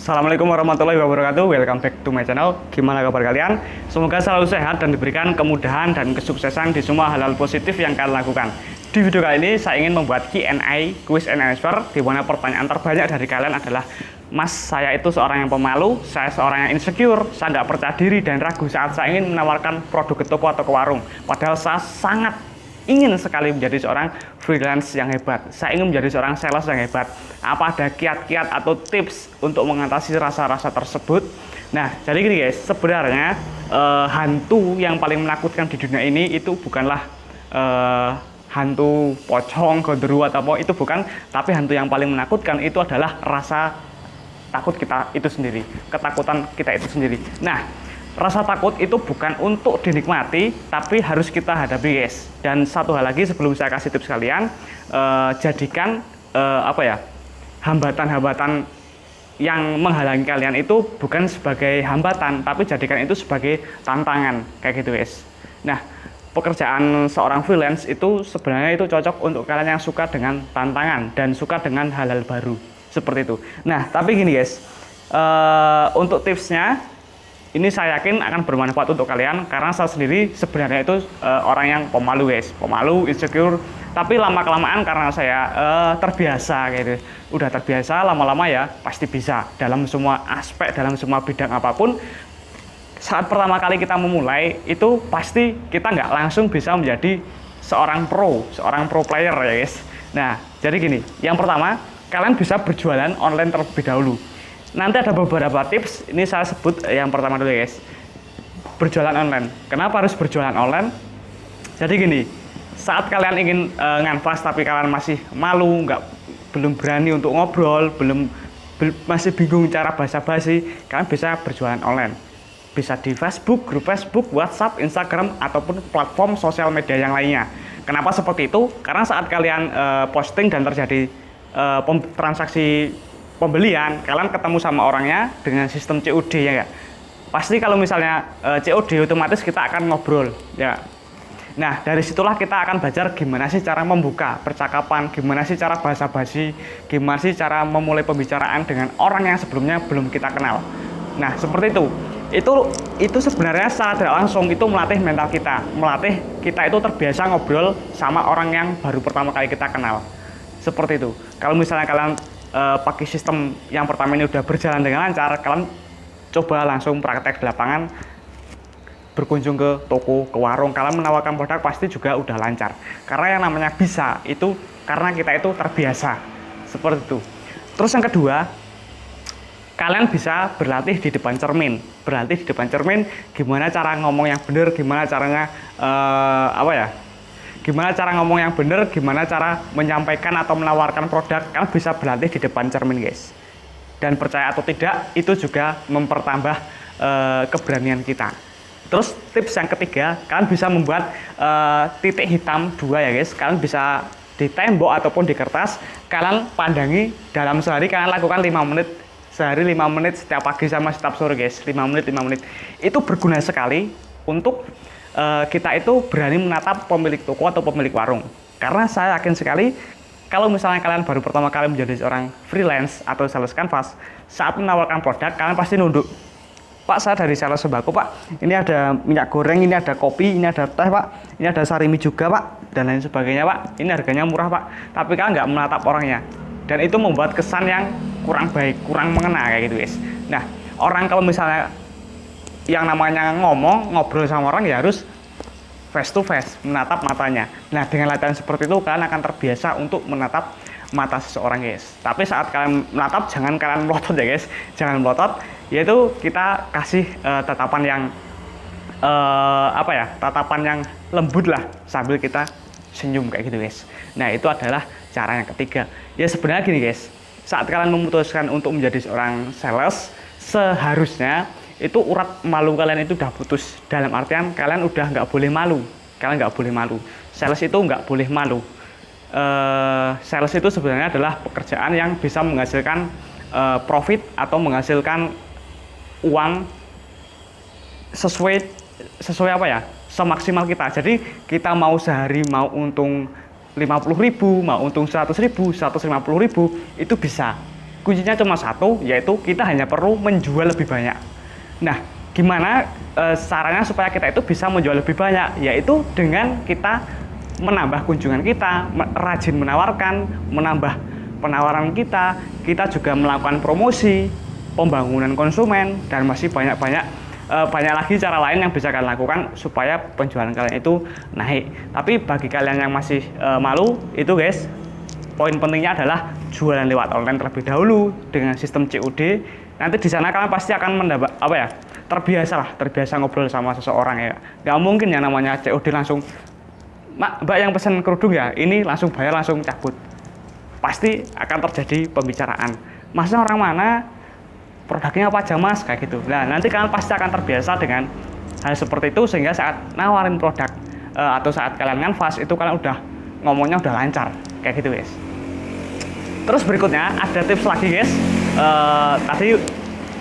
Assalamualaikum warahmatullahi wabarakatuh. Welcome back to my channel. Gimana kabar kalian? Semoga selalu sehat dan diberikan kemudahan dan kesuksesan di semua hal-hal positif yang kalian lakukan. Di video kali ini saya ingin membuat Q&A, quiz and answer, di mana pertanyaan terbanyak dari kalian adalah, Mas, saya itu seorang yang pemalu, saya seorang yang insecure, saya nggak percaya diri dan ragu saat saya ingin menawarkan produk ke toko atau ke warung. Padahal saya sangat ingin sekali menjadi seorang freelance yang hebat. Saya ingin menjadi seorang sales yang hebat. Apa ada kiat-kiat atau tips untuk mengatasi rasa-rasa tersebut? Nah, jadi gini guys, sebenarnya hantu yang paling menakutkan di dunia ini itu bukanlah hantu pocong, gondoruo atau apa, itu bukan. Tapi hantu yang paling menakutkan itu adalah rasa takut kita itu sendiri, ketakutan kita itu sendiri. Nah, rasa takut itu bukan untuk dinikmati, tapi harus kita hadapi, guys. Dan satu hal lagi sebelum saya kasih tips kalian, jadikan hambatan-hambatan yang menghalangi kalian itu bukan sebagai hambatan, tapi jadikan itu sebagai tantangan, kayak gitu, guys. Nah, pekerjaan seorang freelance itu sebenarnya itu cocok untuk kalian yang suka dengan tantangan dan suka dengan hal-hal baru, seperti itu. Nah, tapi gini, guys, untuk tipsnya ini saya yakin akan bermanfaat untuk kalian, karena saya sendiri sebenarnya itu orang yang pemalu, guys, pemalu, insecure. Tapi lama-kelamaan karena saya terbiasa, gitu, udah terbiasa, lama-lama ya pasti bisa dalam semua aspek, dalam semua bidang apapun. Saat pertama kali kita memulai itu pasti kita nggak langsung bisa menjadi seorang pro player, ya guys. Nah, jadi gini, yang pertama kalian bisa berjualan online terlebih dahulu. Nanti ada beberapa tips, ini saya sebut yang pertama dulu, guys. Berjualan online. Kenapa harus berjualan online? Jadi gini, saat kalian ingin nganfas tapi kalian masih malu, belum berani untuk ngobrol, masih bingung cara basa-basi, kalian bisa berjualan online. Bisa di Facebook, grup Facebook, WhatsApp, Instagram, ataupun platform sosial media yang lainnya. Kenapa seperti itu? Karena saat kalian posting dan terjadi transaksi pembelian, kalian ketemu sama orangnya dengan sistem COD, ya nggak? Pasti kalau misalnya COD otomatis kita akan ngobrol, ya. Nah, dari situlah kita akan belajar gimana sih cara membuka percakapan, gimana sih cara basa-basi, gimana sih cara memulai pembicaraan dengan orang yang sebelumnya belum kita kenal. Nah, seperti itu. Itu sebenarnya secara tidak langsung itu melatih mental kita, melatih kita itu terbiasa ngobrol sama orang yang baru pertama kali kita kenal. Seperti itu. Kalau misalnya kalian pakai sistem yang pertama ini udah berjalan dengan lancar, kalian coba langsung praktek di lapangan, berkunjung ke toko, ke warung, kalian menawarkan produk pasti juga udah lancar. Karena yang namanya bisa itu karena kita itu terbiasa, seperti itu. Terus yang kedua, kalian bisa berlatih di depan cermin. Berlatih di depan cermin, gimana cara ngomong yang benar, gimana caranya gimana cara ngomong yang benar, gimana cara menyampaikan atau menawarkan produk, kalian bisa berlatih di depan cermin, guys. Dan percaya atau tidak, itu juga mempertambah keberanian kita. Terus tips yang ketiga, kalian bisa membuat titik hitam 2, ya guys. Kalian bisa di tembok ataupun di kertas, kalian pandangi dalam sehari, kalian lakukan 5 menit. Sehari 5 menit, setiap pagi sama setiap sore, guys. 5 menit. Itu berguna sekali untuk kita itu berani menatap pemilik toko atau pemilik warung. Karena saya yakin sekali kalau misalnya kalian baru pertama kali menjadi seorang freelance atau sales canvas, saat menawarkan produk kalian pasti nunduk. Pak, saya dari sales sembako, Pak. Ini ada minyak goreng, ini ada kopi, ini ada teh, Pak. Ini ada sarimi juga, Pak, dan lain sebagainya, Pak. Ini harganya murah, Pak. Tapi kalian nggak menatap orangnya. Dan itu membuat kesan yang kurang baik, kurang mengena, kayak gitu, guys. Nah, orang kalau misalnya yang namanya ngobrol sama orang ya harus face to face, menatap matanya. Nah, dengan latihan seperti itu kalian akan terbiasa untuk menatap mata seseorang, guys. Tapi saat kalian menatap, jangan kalian melotot, ya guys. Jangan melotot, yaitu kita kasih tatapan yang tatapan yang lembut lah sambil kita senyum, kayak gitu, guys. Nah, itu adalah cara yang ketiga. Ya sebenarnya gini, guys. Saat kalian memutuskan untuk menjadi seorang sales, seharusnya itu urat malu kalian itu udah putus. Dalam artian kalian udah nggak boleh malu. Kalian nggak boleh malu. Sales itu nggak boleh malu. Sales itu sebenarnya adalah pekerjaan yang bisa menghasilkan profit atau menghasilkan uang sesuai semaksimal kita. Jadi kita mau sehari mau untung 50.000, mau untung 100.000, 150.000, itu bisa. kuncinya cuma satu, yaitu kita hanya perlu menjual lebih banyak. Nah, gimana caranya supaya kita itu bisa menjual lebih banyak? Yaitu dengan kita menambah kunjungan kita, rajin menawarkan, menambah penawaran kita juga melakukan promosi, pembangunan konsumen, dan masih banyak lagi cara lain yang bisa kalian lakukan supaya penjualan kalian itu naik. Tapi bagi kalian yang masih malu, itu guys, poin pentingnya adalah jualan lewat online terlebih dahulu dengan sistem COD. Nanti di sana kalian pasti akan mendapat terbiasa ngobrol sama seseorang ya. Gak mungkin yang namanya COD langsung, Mbak yang pesan kerudung ya, ini langsung bayar langsung cabut. Pasti akan terjadi pembicaraan. Masnya orang mana? Produknya apa aja mas? Kayak gitu. Nah, nanti kalian pasti akan terbiasa dengan hal seperti itu, sehingga saat nawarin produk atau saat kalian nganvas itu kalian udah ngomongnya udah lancar kayak gitu guys. Terus berikutnya ada tips lagi guys. Tadi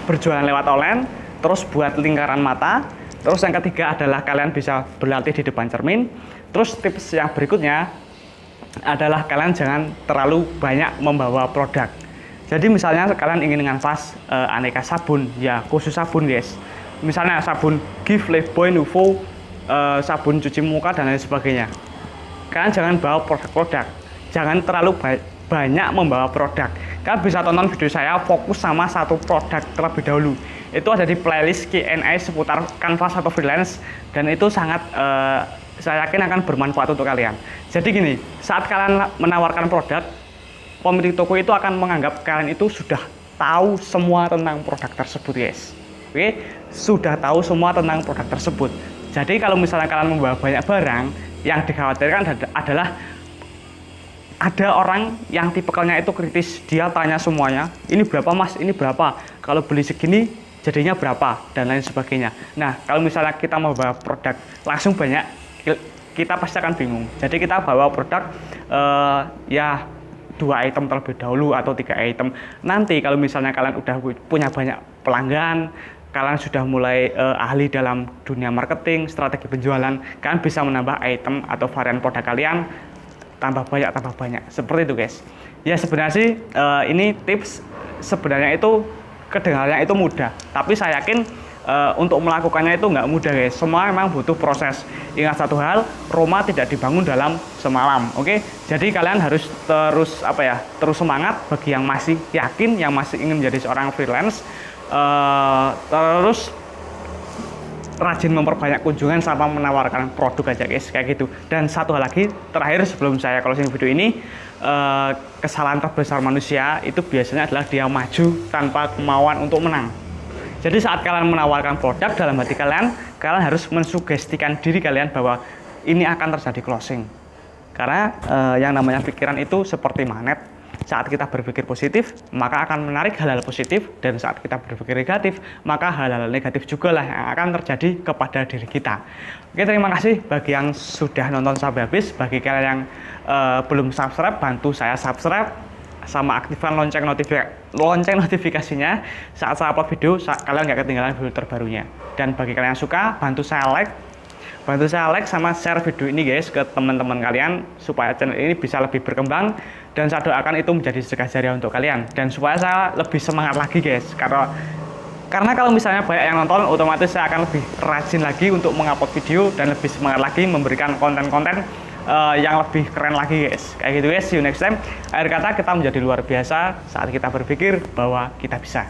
berjualan lewat online, terus buat lingkaran mata, terus yang ketiga adalah kalian bisa berlatih di depan cermin. Terus tips yang berikutnya adalah kalian jangan terlalu banyak membawa produk. Jadi misalnya kalian ingin nganvas aneka sabun, ya khusus sabun guys. Misalnya sabun Giv, Lifebuoy, Nuvo, sabun cuci muka dan lain sebagainya. Kalian jangan bawa produk-produk, jangan terlalu banyak membawa produk. Kalian bisa tonton video saya fokus sama satu produk terlebih dahulu. Itu ada di playlist Q&A seputar kanvas atau freelance, dan itu sangat saya yakin akan bermanfaat untuk kalian. Jadi gini, saat kalian menawarkan produk, pemilik toko itu akan menganggap kalian itu sudah tahu semua tentang produk tersebut guys. Oke, sudah tahu semua tentang produk tersebut. Jadi kalau misalnya kalian membawa banyak barang, yang dikhawatirkan adalah ada orang yang tipikalnya itu kritis. Dia tanya semuanya, ini berapa mas, ini berapa, kalau beli segini jadinya berapa, dan lain sebagainya. Nah, kalau misalnya kita membawa produk langsung banyak, kita pasti akan bingung. Jadi kita bawa produk ya 2 item terlebih dahulu atau 3 item. Nanti kalau misalnya kalian udah punya banyak pelanggan, kalian sudah mulai ahli dalam dunia marketing, strategi penjualan, kalian bisa menambah item atau varian produk kalian tambah banyak seperti itu guys. Ya sebenarnya sih ini tips sebenarnya itu kedengarannya itu mudah, tapi saya yakin untuk melakukannya itu nggak mudah guys. Semua memang butuh proses. Ingat satu hal, Roma tidak dibangun dalam semalam. Oke, jadi kalian harus terus semangat. Bagi yang masih yakin, yang masih ingin menjadi seorang freelance, terus rajin memperbanyak kunjungan sama menawarkan produk aja guys, kayak gitu. Dan satu hal lagi terakhir sebelum saya closing video ini, kesalahan terbesar manusia itu biasanya adalah dia maju tanpa kemauan untuk menang. Jadi saat kalian menawarkan produk, dalam hati kalian harus mensugestikan diri kalian bahwa ini akan terjadi closing. Karena yang namanya pikiran itu seperti magnet. Saat kita berpikir positif, maka akan menarik hal-hal positif, dan saat kita berpikir negatif, maka hal-hal negatif juga lah yang akan terjadi kepada diri kita. Oke, terima kasih bagi yang sudah nonton sampai habis. Bagi kalian yang belum subscribe, bantu saya subscribe sama aktifkan lonceng notifikasinya. Saat saya upload video, kalian nggak ketinggalan video terbarunya. Dan bagi kalian yang suka, bantu saya like sama share video ini guys ke teman-teman kalian, supaya channel ini bisa lebih berkembang, dan saya doakan itu menjadi sedekah jariah untuk kalian, dan supaya saya lebih semangat lagi guys. Karena kalau misalnya banyak yang nonton, otomatis saya akan lebih rajin lagi untuk mengupload video dan lebih semangat lagi memberikan konten-konten yang lebih keren lagi guys. Kayak gitu guys, see you next time. Akhir kata, kita menjadi luar biasa saat kita berpikir bahwa kita bisa.